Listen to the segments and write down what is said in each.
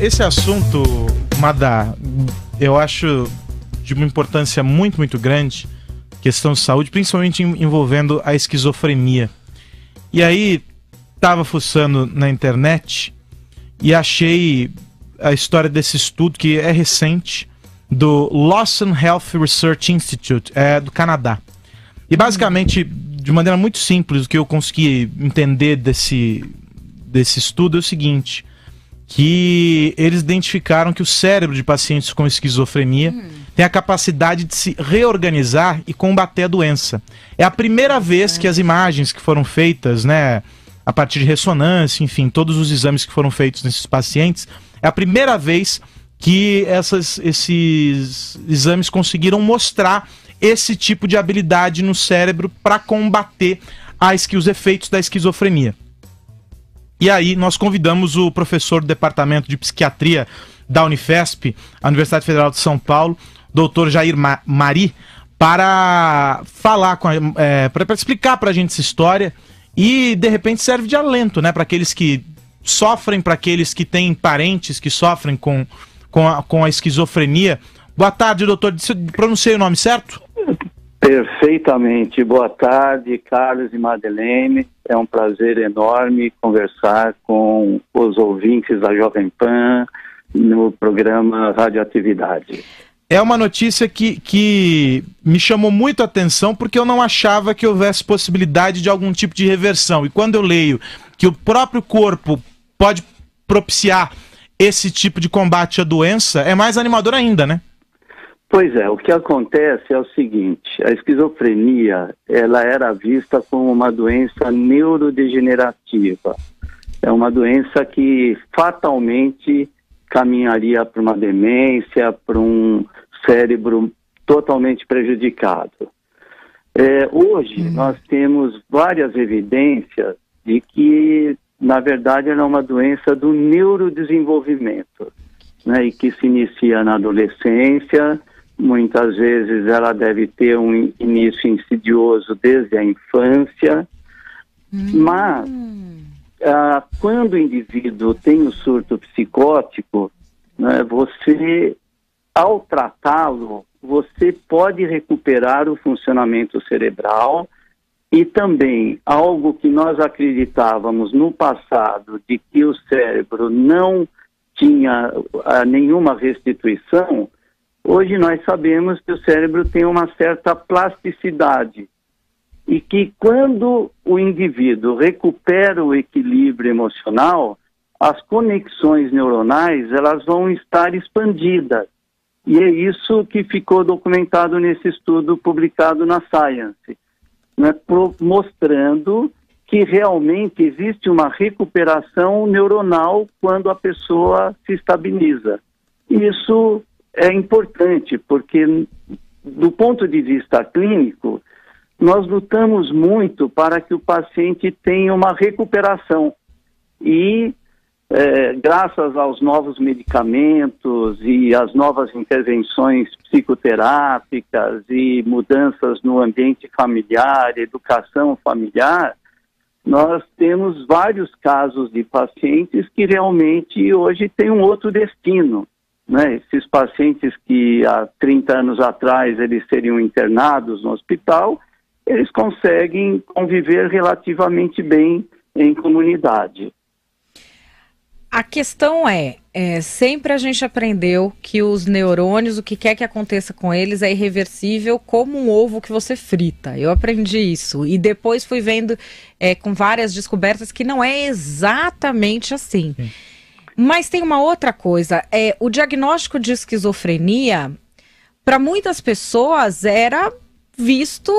Esse assunto, Madá, eu acho de uma importância muito, muito grande, questão de saúde, principalmente envolvendo a esquizofrenia. E aí, tava fuçando na internet e achei a história desse estudo, que é recente, do Lawson Health Research Institute, do Canadá. E basicamente, de maneira muito simples, o que eu consegui entender desse estudo é o seguinte: que eles identificaram que o cérebro de pacientes com esquizofrenia tem a capacidade de se reorganizar e combater a doença. É a primeira vez que as imagens que foram feitas, né, a partir de ressonância, enfim, todos os exames que foram feitos nesses pacientes, é a primeira vez que esses exames conseguiram mostrar esse tipo de habilidade no cérebro para combater os efeitos da esquizofrenia. E aí nós convidamos o professor do Departamento de Psiquiatria da Unifesp, a Universidade Federal de São Paulo, Dr. Jair Mari, para falar para explicar para a gente essa história e de repente serve de alento, né, para aqueles que sofrem, para aqueles que têm parentes que sofrem com a esquizofrenia. Boa tarde, doutor. Pronunciei o nome certo? Perfeitamente. Boa tarde, Carlos e Madeleine. É um prazer enorme conversar com os ouvintes da Jovem Pan no programa Radioatividade. É uma notícia que me chamou muito a atenção, porque eu não achava que houvesse possibilidade de algum tipo de reversão. E quando eu leio que o próprio corpo pode propiciar esse tipo de combate à doença, é mais animador ainda, né? Pois é, o que acontece é o seguinte: a esquizofrenia, ela era vista como uma doença neurodegenerativa. É uma doença que fatalmente caminharia para uma demência, para um cérebro totalmente prejudicado. Hoje nós temos várias evidências de que, na verdade, ela é uma doença do neurodesenvolvimento, né, e que se inicia na adolescência. Muitas vezes ela deve ter um início insidioso desde a infância, mas quando o indivíduo tem o surto psicótico, né, ao tratá-lo, você pode recuperar o funcionamento cerebral e também algo que nós acreditávamos no passado, de que o cérebro não tinha nenhuma restituição. Hoje nós sabemos que o cérebro tem uma certa plasticidade e que quando o indivíduo recupera o equilíbrio emocional, as conexões neuronais elas vão estar expandidas. E é isso que ficou documentado nesse estudo publicado na Science, né, mostrando que realmente existe uma recuperação neuronal quando a pessoa se estabiliza. Isso é importante, porque do ponto de vista clínico, nós lutamos muito para que o paciente tenha uma recuperação. E, graças aos novos medicamentos e às novas intervenções psicoterápicas e mudanças no ambiente familiar, educação familiar, nós temos vários casos de pacientes que realmente hoje têm um outro destino, né? Esses pacientes que há 30 anos atrás eles seriam internados no hospital, eles conseguem conviver relativamente bem em comunidade. A questão sempre a gente aprendeu que os neurônios, o que quer que aconteça com eles, é irreversível como um ovo que você frita. Eu aprendi isso e depois fui vendo com várias descobertas que não é exatamente assim. Sim. Mas tem uma outra coisa, o diagnóstico de esquizofrenia, para muitas pessoas, era visto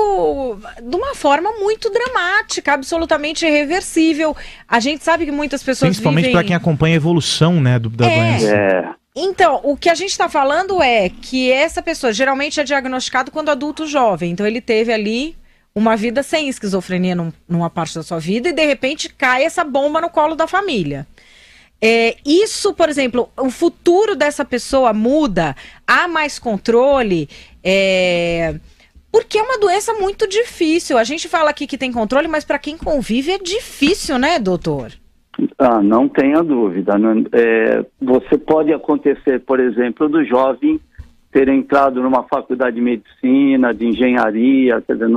de uma forma muito dramática, absolutamente irreversível. A gente sabe que muitas pessoas principalmente para quem acompanha a evolução, né, da doença. Então, o que a gente está falando é que essa pessoa geralmente é diagnosticado quando adulto jovem. Então, ele teve ali uma vida sem esquizofrenia numa parte da sua vida e, de repente, cai essa bomba no colo da família. Isso, por exemplo, o futuro dessa pessoa muda, há mais controle, porque é uma doença muito difícil. A gente fala aqui que tem controle, mas para quem convive é difícil, né, doutor? Não tenha dúvida. Você pode acontecer, por exemplo, do jovem ter entrado numa faculdade de medicina, de engenharia, quer dizer,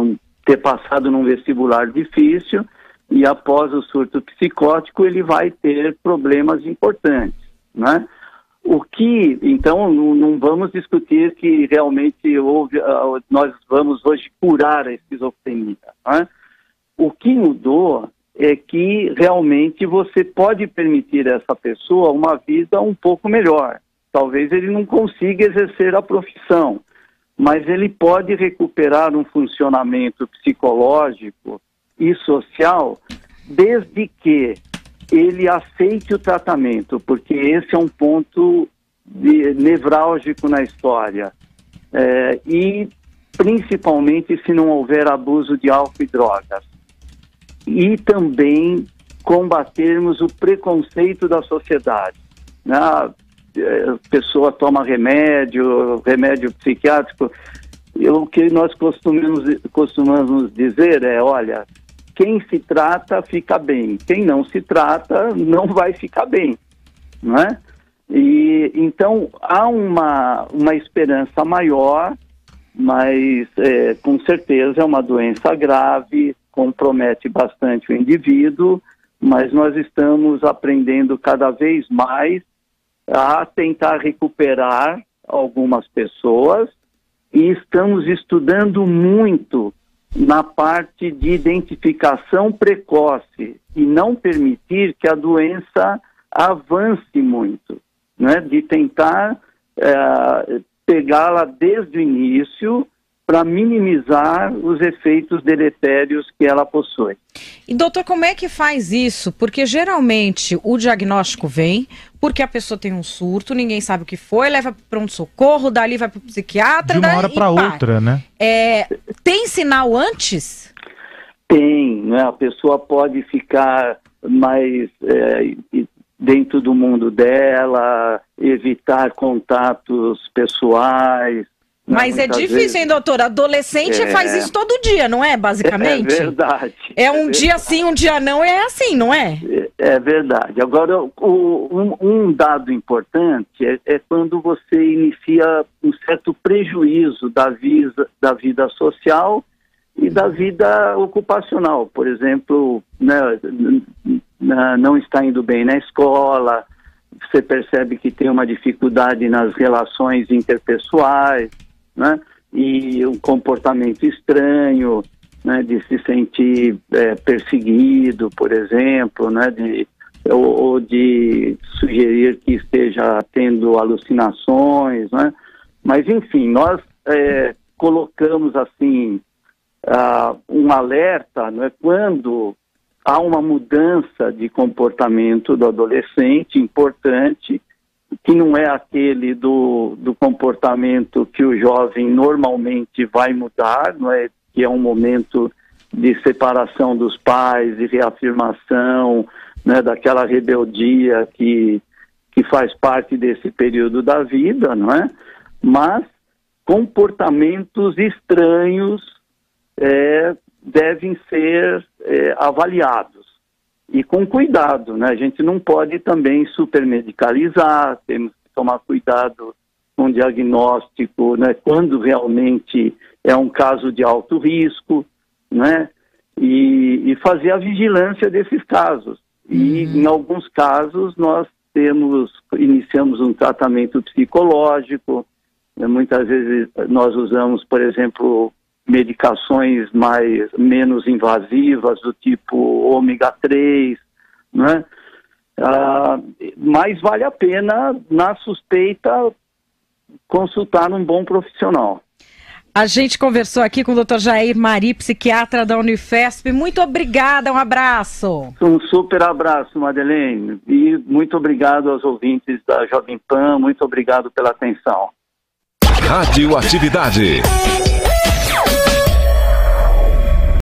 ter passado num vestibular difícil e após o surto psicótico ele vai ter problemas importantes, né? Então, não vamos discutir que realmente nós vamos hoje curar a esquizofrenia, né? O que mudou é que realmente você pode permitir a essa pessoa uma vida um pouco melhor. Talvez ele não consiga exercer a profissão, mas ele pode recuperar um funcionamento psicológico e social desde que ele aceite o tratamento, porque esse é um ponto nevrálgico na história. E principalmente se não houver abuso de álcool e drogas. E também combatermos o preconceito da sociedade, né? A pessoa toma remédio psiquiátrico. O que nós costumamos dizer é, olha, quem se trata fica bem, quem não se trata não vai ficar bem, não é? E então há uma esperança maior, mas com certeza é uma doença grave, compromete bastante o indivíduo, mas nós estamos aprendendo cada vez mais a tentar recuperar algumas pessoas e estamos estudando muito na parte de identificação precoce e não permitir que a doença avance muito, né? De tentar pegá-la desde o início para minimizar os efeitos deletérios que ela possui. E doutor, como é que faz isso? Porque geralmente o diagnóstico vem porque a pessoa tem um surto, ninguém sabe o que foi, leva para o pronto-socorro, dali vai para o psiquiatra. De uma hora para outra, né? Tem sinal antes? Tem, né? A pessoa pode ficar mais dentro do mundo dela, evitar contatos pessoais. Mas é difícil, vezes, hein, doutor? Adolescente faz isso todo dia, não é, basicamente? É verdade. Dia sim, um dia não, é assim, não é? É verdade. Agora, um dado importante é quando você inicia um certo prejuízo da vida social e da vida ocupacional. Por exemplo, né, não está indo bem na escola, você percebe que tem uma dificuldade nas relações interpessoais, né? E um comportamento estranho, né? De se sentir perseguido, por exemplo, né? Ou de sugerir que esteja tendo alucinações, né? Mas, enfim, nós colocamos assim um alerta, né? Quando há uma mudança de comportamento do adolescente importante, que não é aquele do comportamento que o jovem normalmente vai mudar, não é? Que é um momento de separação dos pais, de reafirmação, né? Daquela rebeldia que faz parte desse período da vida, não é? Mas comportamentos estranhos devem ser avaliados e com cuidado, né? A gente não pode também supermedicalizar, temos que tomar cuidado com o diagnóstico, né? Quando realmente é um caso de alto risco, né? E fazer a vigilância desses casos. E em alguns casos nós iniciamos um tratamento psicológico, né? Muitas vezes nós usamos, por exemplo, medicações menos invasivas, do tipo ômega 3, né? Mas vale a pena, na suspeita, consultar um bom profissional. A gente conversou aqui com o Dr. Jair Mari, psiquiatra da Unifesp. Muito obrigada, um abraço. Um super abraço, Madeleine. E muito obrigado aos ouvintes da Jovem Pan, muito obrigado pela atenção. Radioatividade.